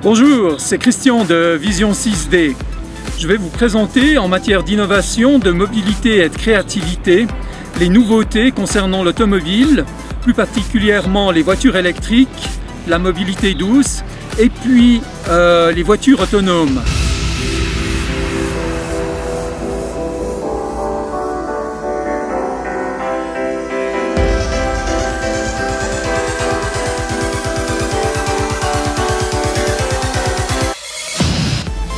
Bonjour, c'est Christian de Vision 6D. Je vais vous présenter en matière d'innovation, de mobilité et de créativité les nouveautés concernant l'automobile, plus particulièrement les voitures électriques, la mobilité douce et puis les voitures autonomes.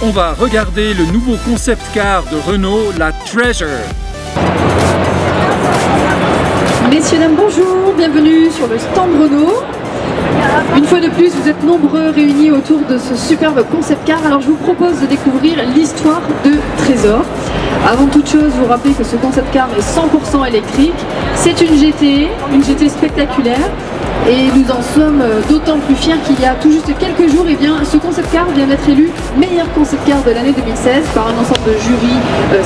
On va regarder le nouveau concept car de Renault, la Treasure. Messieurs, dames, bonjour, bienvenue sur le stand Renault. Une fois de plus, vous êtes nombreux réunis autour de ce superbe concept car. Alors je vous propose de découvrir l'histoire de Trésor. Avant toute chose, vous rappelez que ce concept car est 100% électrique. C'est une GT spectaculaire. Et nous en sommes d'autant plus fiers qu'il y a tout juste quelques jours, ce concept car vient d'être élu meilleur concept car de l'année 2016 par un ensemble de jurys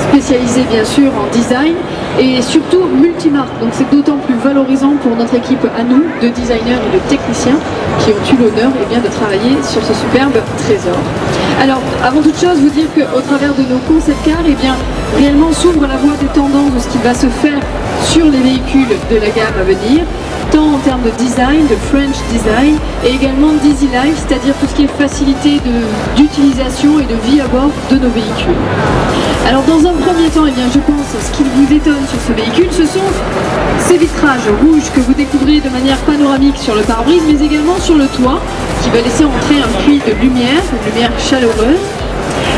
spécialisés bien sûr en design et surtout multimarque. Donc c'est d'autant plus valorisant pour notre équipe à nous, de designers et de techniciens qui ont eu l'honneur de travailler sur ce superbe Trésor. Alors avant toute chose, vous dire qu'au travers de nos concept cars, réellement s'ouvre la voie des tendances de ce qui va se faire sur les véhicules de la gamme à venir, tant en termes de design, de French design, et également d'easy life, c'est-à-dire tout ce qui est facilité d'utilisation et de vie à bord de nos véhicules. Alors dans un premier temps, je pense ce qui vous étonne sur ce véhicule, ce sont ces vitrages rouges que vous découvrez de manière panoramique sur le pare-brise, mais également sur le toit, qui va laisser entrer un puits de lumière, une lumière chaleureuse.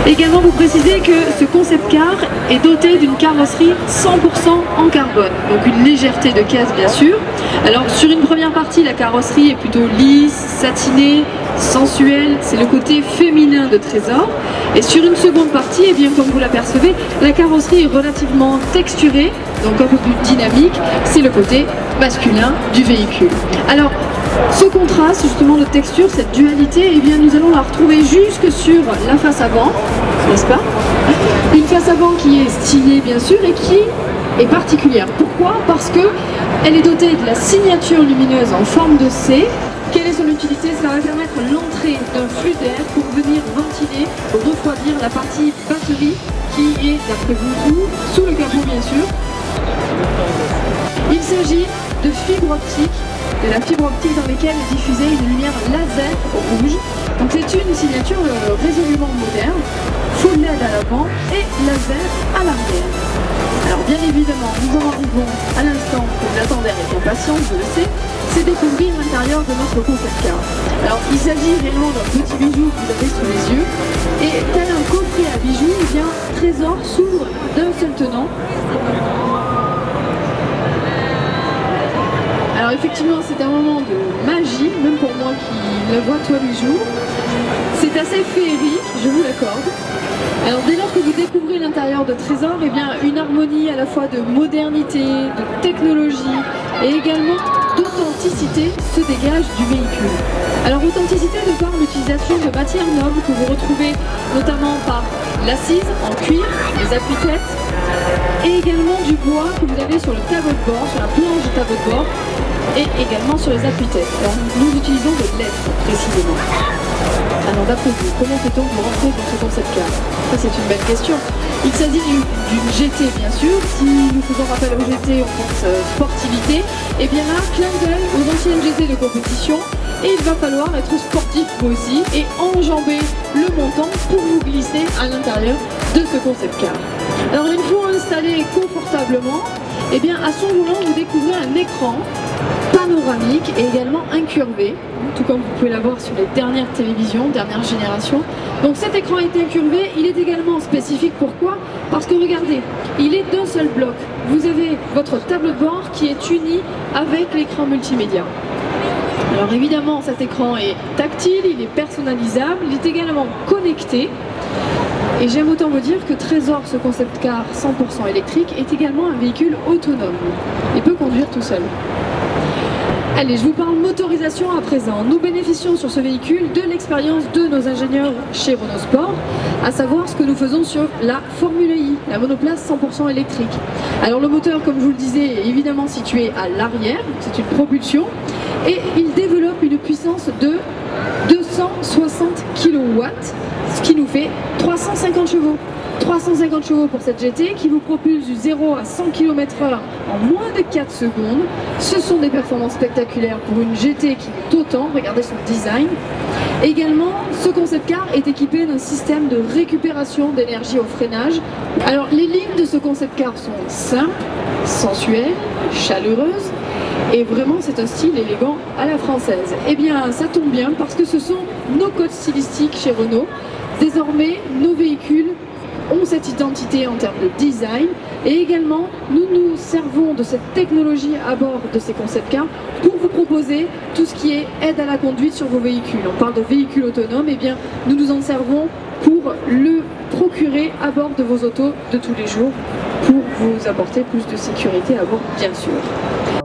Également vous précisez que ce concept car est doté d'une carrosserie 100% en carbone, donc une légèreté de caisse bien sûr. Alors sur une première partie, la carrosserie est plutôt lisse, satinée, sensuelle, c'est le côté féminin de Trésor. Et sur une seconde partie, comme vous l'apercevez, la carrosserie est relativement texturée, donc un peu plus dynamique, c'est le côté masculin du véhicule. Alors ce contraste justement de texture, cette dualité, nous allons la retrouver jusque sur la face avant, n'est-ce pas? Une face avant qui est stylée bien sûr et qui est particulière. Pourquoi? Parce qu'elle est dotée de la signature lumineuse en forme de C. Quelle est son utilité? Ça va permettre l'entrée d'un flux d'air pour venir ventiler, refroidir la partie batterie qui est, d'après vous, sous le capot bien sûr. Il s'agit de fibre optique, de la fibre optique dans laquelle est diffusée une lumière laser rouge. Donc c'est une signature résolument moderne, full LED à l'avant et laser à l'arrière. Alors bien évidemment, nous en arrivons à l'instant que vous attendez avec impatience, je le sais, c'est découvrir l'intérieur de notre concept car. Alors il s'agit réellement d'un petit bijou que vous avez sous les yeux, et tel un coffret à bijoux, Trésor s'ouvre d'un seul tenant. Alors effectivement c'est un moment de magie, même pour moi qui le vois tous les jours. C'est assez féerique, je vous l'accorde. Alors dès lors que vous découvrez l'intérieur de Trésor, une harmonie à la fois de modernité, de technologie et également d'authenticité se dégage du véhicule. Alors authenticité de par l'utilisation de matières nobles que vous retrouvez notamment par l'assise en cuir, les appuis-têtes, et également du bois que vous avez sur le tableau de bord, sur la planche du tableau de bord, et également sur les appuis-têtes. Alors nous utilisons de LED précisément. Alors d'après vous, comment fait-on pour rentrer dans ce concept car? Ça c'est une belle question. Il s'agit d'une GT bien sûr. Si nous faisons rappel au GT, on pense sportivité. Et bien là, clin d'œil aux anciennes GT de compétition. Et il va falloir être sportif vous aussi et enjamber le montant pour vous glisser à l'intérieur de ce concept car. Alors une fois installé confortablement, à son volant vous découvrez un écran panoramique et également incurvé, tout comme vous pouvez l'avoir sur les dernières télévisions, dernière génération. Donc cet écran est incurvé, il est également spécifique. Pourquoi? Parce que regardez, il est d'un seul bloc. Vous avez votre tableau de bord qui est uni avec l'écran multimédia. Alors évidemment cet écran est tactile, il est personnalisable, il est également connecté. Et j'aime autant vous dire que Trésor, ce concept car 100% électrique, est également un véhicule autonome. Il peut conduire tout seul. Allez, je vous parle motorisation à présent. Nous bénéficions sur ce véhicule de l'expérience de nos ingénieurs chez Renault Sport, à savoir ce que nous faisons sur la Formule I, la monoplace 100% électrique. Alors le moteur, comme je vous le disais, est évidemment situé à l'arrière, c'est une propulsion, et il développe une puissance de 260 kW, ce qui nous fait 350 chevaux. 350 chevaux pour cette GT qui vous propulse du 0 à 100 km/h en moins de 4 secondes. Ce sont des performances spectaculaires pour une GT qui est autant, regardez son design. Également, ce concept car est équipé d'un système de récupération d'énergie au freinage. Alors les lignes de ce concept car sont simples, sensuelles, chaleureuses, et vraiment c'est un style élégant à la française. Eh bien ça tombe bien parce que ce sont nos codes stylistiques chez Renault. Désormais, nos véhicules ont cette identité en termes de design, et également nous nous servons de cette technologie à bord de ces concept cars pour vous proposer tout ce qui est aide à la conduite sur vos véhicules. On parle de véhicules autonomes, et bien nous nous en servons pour le procurer à bord de vos autos de tous les jours pour vous apporter plus de sécurité à bord, bien sûr.